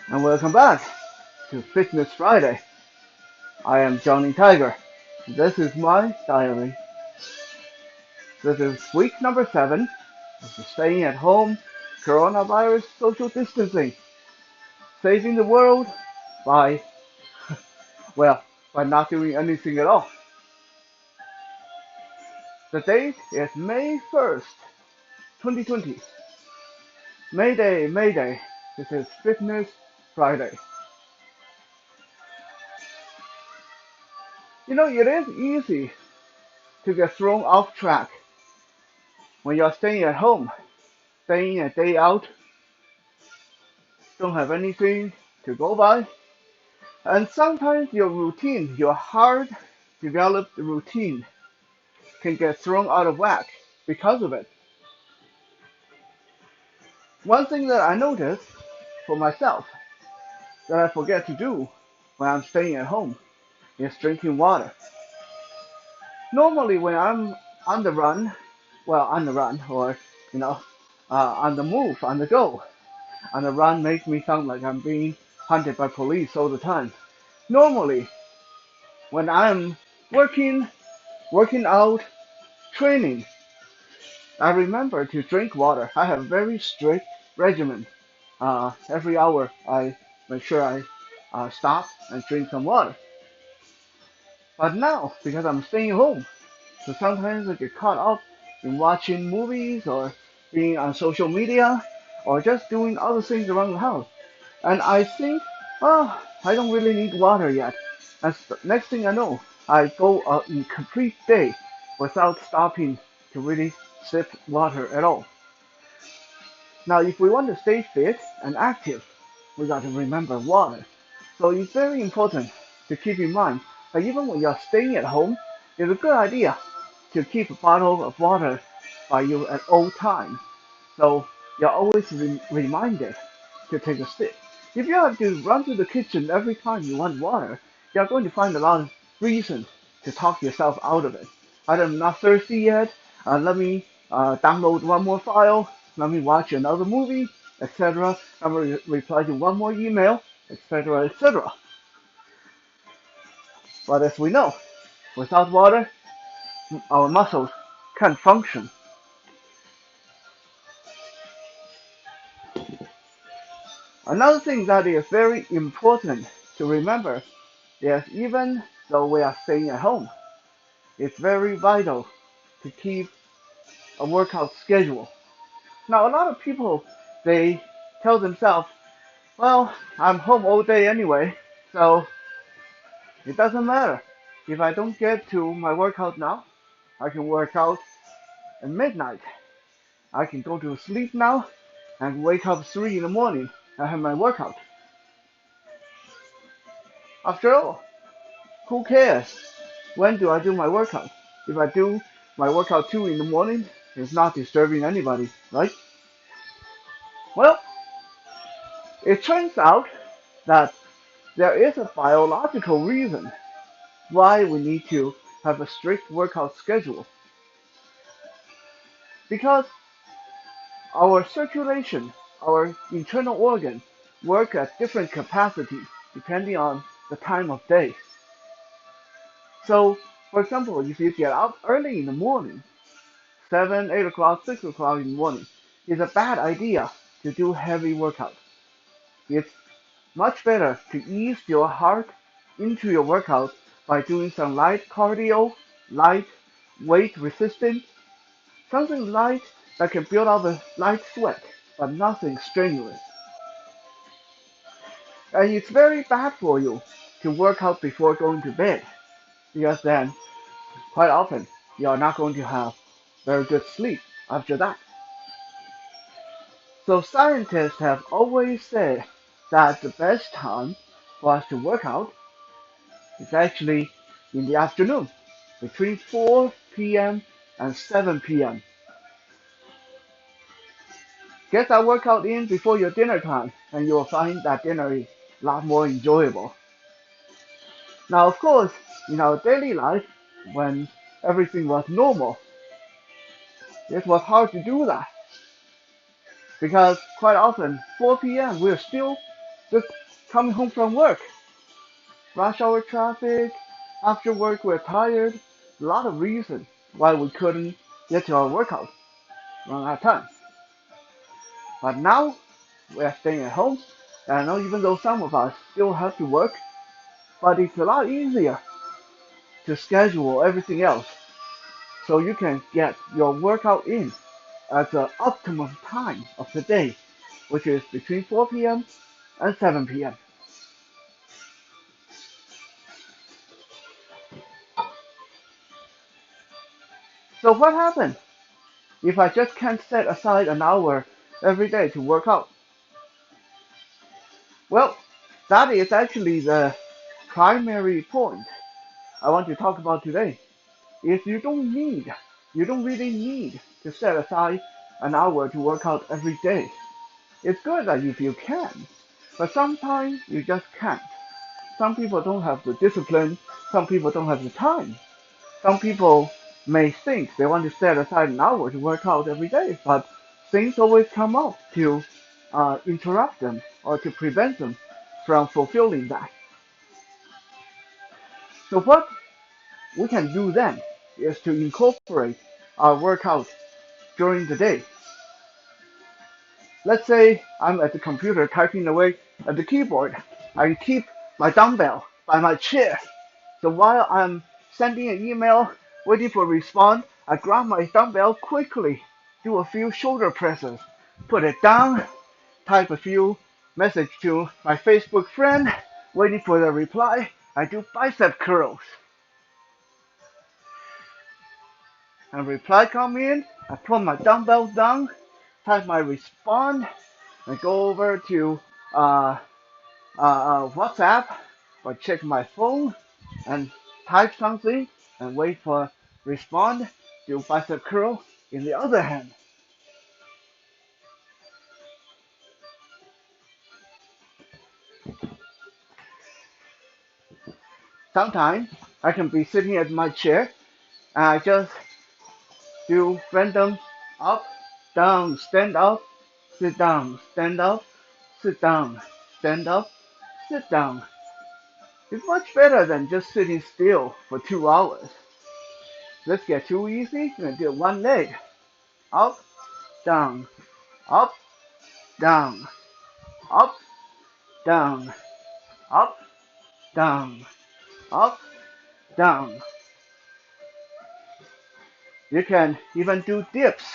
And welcome back to Fitness Friday. I am Johnny Tiger. This is my diary. This is week number 7 of the staying at home coronavirus social distancing, saving the world by, well, by not doing anything at all. The date is May 1st, 2020. May Day, May Day. This is Fitness Friday. It is easy to get thrown off track when you're staying at home, staying a day out, don't have anything to go by. And sometimes your routine, your hard developed routine, can get thrown out of whack because of it. One thing that I notice for myself that I forget to do when I'm staying at home is drinking water. Normally, when I'm on the run, or you know, on the move, on the go, on the run makes me sound like I'm being hunted by police all the time. Normally, when I'm working, working out, training, I remember to drink water. I have a very strict regimen. Every hour, I make sure I stop and drink some water. But now, because I'm staying home, so sometimes I get caught up in watching movies or being on social media or just doing other things around the house. And I think, oh, I don't really need water yet. And next thing I know, I go a complete day without stopping to really sip water at all. Now, if we want to stay fit and active, we got to remember water. So it's very important to keep in mind that even when you're staying at home, it's a good idea to keep a bottle of water by you at all times. So you're always reminded to take a sip. If you have to run to the kitchen every time you want water, you're going to find a lot of reasons to talk yourself out of it. I'm not thirsty yet. Let me download one more file. Let me watch another movie, etc. Let me reply to one more email, etc., etc. But as we know, without water, our muscles can't function. Another thing that is very important to remember is even though we are staying at home, it's very vital to keep a workout schedule. Now, a lot of people, they tell themselves, well, I'm home all day anyway, so it doesn't matter. If I don't get to my workout now, I can work out at midnight. I can go to sleep now and wake up 3 in the morning and have my workout. After all, who cares? When do I do my workout? If I do my workout 2 in the morning, it's not disturbing anybody, right? Well, it turns out that there is a biological reason why we need to have a strict workout schedule. Because our circulation, our internal organs work at different capacity depending on the time of day. So, for example, if you get up early in the morning, 7, 8 o'clock, 6 o'clock in the morning, it's a bad idea to do heavy workout. It's much better to ease your heart into your workout by doing some light cardio, light weight resistance, something light that can build up a light sweat, but nothing strenuous. And it's very bad for you to work out before going to bed, because then, quite often, you are not going to have very good sleep after that. So scientists have always said that the best time for us to work out is actually in the afternoon, between 4 p.m. and 7 p.m. Get that workout in before your dinner time, and you will find that dinner is a lot more enjoyable. Now, of course, in our daily life, when everything was normal, it was hard to do that because quite often 4 p.m. we're still Just coming home from work, rush hour traffic, after work we're tired, a lot of reasons why we couldn't get to our workout, run out of time. But now we're staying at home, and I know even though some of us still have to work, but it's a lot easier to schedule everything else so you can get your workout in at the optimum time of the day, which is between 4 p.m. and 7 p.m. So what happens if I just can't set aside an hour every day to work out? Well, that is actually the primary point I want to talk about today. Is you don't really need to set aside an hour to work out every day. It's good that if you can, but sometimes you just can't. Some people don't have the discipline, some people don't have the time. Some people may think they want to set aside an hour to work out every day, but things always come up to interrupt them or to prevent them from fulfilling that. So what we can do then is to incorporate our workout during the day. Let's say I'm at the computer typing away at the keyboard. I keep my dumbbell by my chair. So while I'm sending an email, waiting for a response, I grab my dumbbell quickly, do a few shoulder presses, put it down, type a few message to my Facebook friend, waiting for the reply. I do bicep curls. And reply come in, I put my dumbbell down, type my response, and go over to WhatsApp or check my phone and type something and wait for respond, do bicep curl in the other hand. Sometimes I can be sitting at my chair and I just do random up, down, stand up, sit down, stand up, sit down, stand up, sit down. It's much better than just sitting still for 2 hours. Let's get too easy and do one leg. Up, down, up, down, up, down, up, down, up, down. You can even do dips.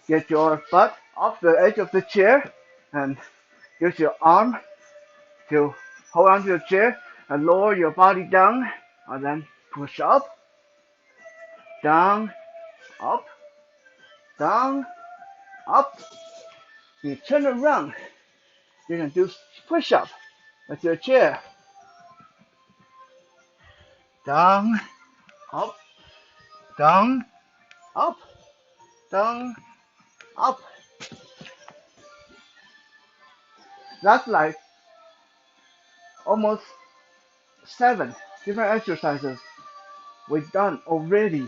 Get your butt off the edge of the chair and use your arm to hold onto your chair and lower your body down and then push up, down, up, down, up. You turn around. You can do push up with your chair. Down, up, down, up, down, up. That's like almost 7 different exercises we've done already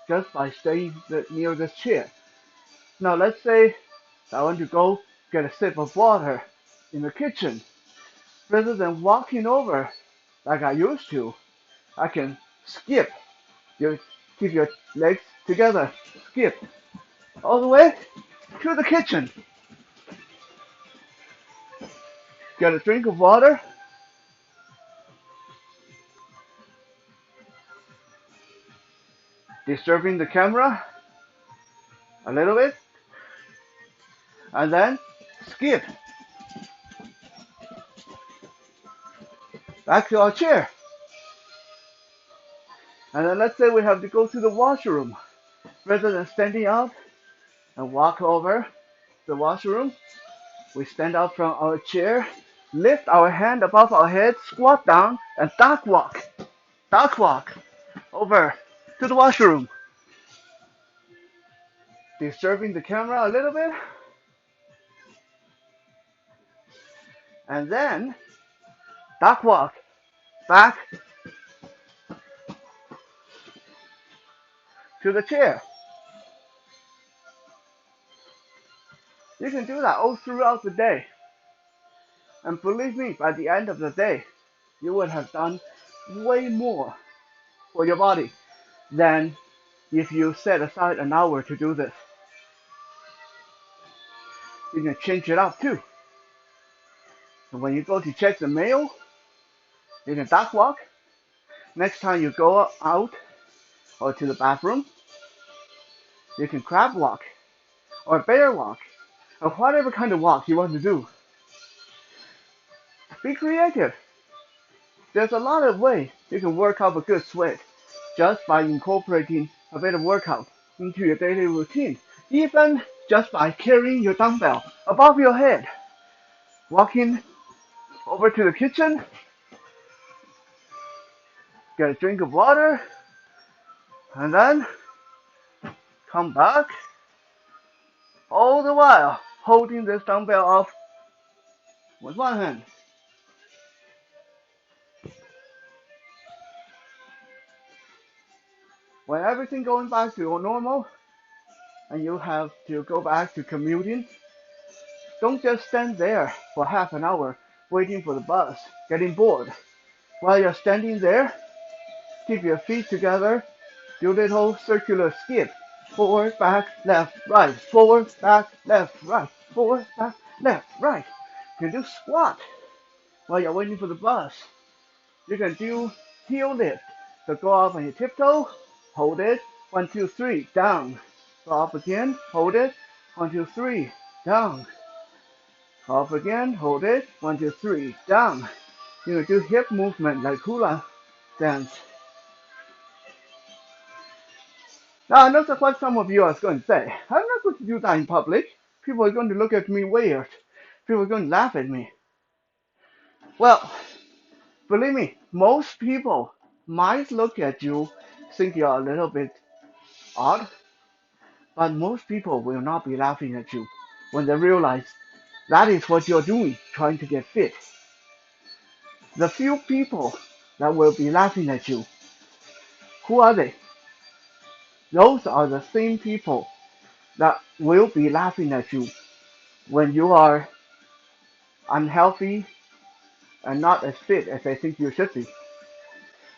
just by staying near the chair. Now let's say I want to go get a sip of water in the kitchen. Rather than walking over like I used to, I can skip. You keep your legs together, skip all the way to the kitchen. Get a drink of water, disturbing the camera a little bit, and then skip back to our chair. And then let's say we have to go to the washroom. Rather than standing up and walk over the washroom, we stand up from our chair, lift our hand above our head, squat down, and duck walk over to the washroom, disturbing the camera a little bit, and then duck walk back to the chair. You can do that all throughout the day. And believe me, by the end of the day, you would have done way more for your body than if you set aside an hour to do this. You can change it up too. And when you go to check the mail, you can duck walk. Next time you go out or to the bathroom, you can crab walk or bear walk or whatever kind of walk you want to do. Be creative. There's a lot of ways you can work up a good sweat just by incorporating a bit of workout into your daily routine. Even just by carrying your dumbbell above your head, walking over to the kitchen, get a drink of water, and then come back, all the while holding this dumbbell up with one hand. When everything going back to normal and you have to go back to commuting, don't just stand there for half an hour waiting for the bus, getting bored. While you're standing there, keep your feet together, do a little circular skip. Forward, back, left, right. Forward, back, left, right. Forward, back, left, right. You can do squat while you're waiting for the bus. You can do heel lift. So go up on your tiptoe, hold it, 1, 2, 3, down. Go up again, hold it, 1, 2, 3, down. Up again, hold it, 1, 2, 3, down. You can do hip movement like hula dance. Now I know that's what some of you are going to say. I'm not going to do that in public. People are going to look at me weird. People are going to laugh at me. Well, believe me, most people might look at you, think you're a little bit odd, but most people will not be laughing at you when they realize that is what you're doing, trying to get fit. The few people that will be laughing at you, who are they? Those are the same people that will be laughing at you when you are unhealthy and not as fit as they think you should be.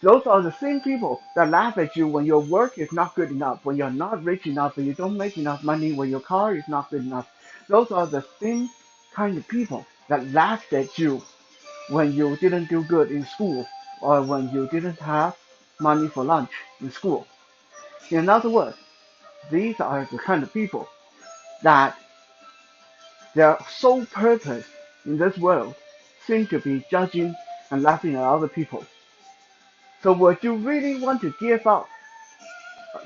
Those are the same people that laugh at you when your work is not good enough, when you're not rich enough, when you don't make enough money, when your car is not good enough. Those are the same kind of people that laughed at you when you didn't do good in school or when you didn't have money for lunch in school. In other words, these are the kind of people that their sole purpose in this world seems to be judging and laughing at other people. So would you really want to give up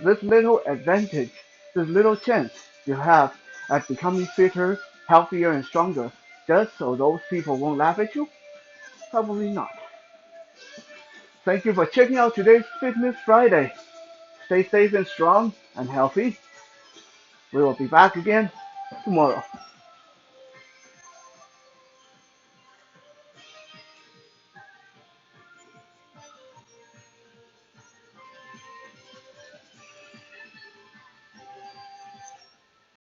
this little advantage, this little chance you have at becoming fitter, healthier, and stronger just so those people won't laugh at you? Probably not. Thank you for checking out today's Fitness Friday. Stay safe and strong and healthy. We will be back again tomorrow.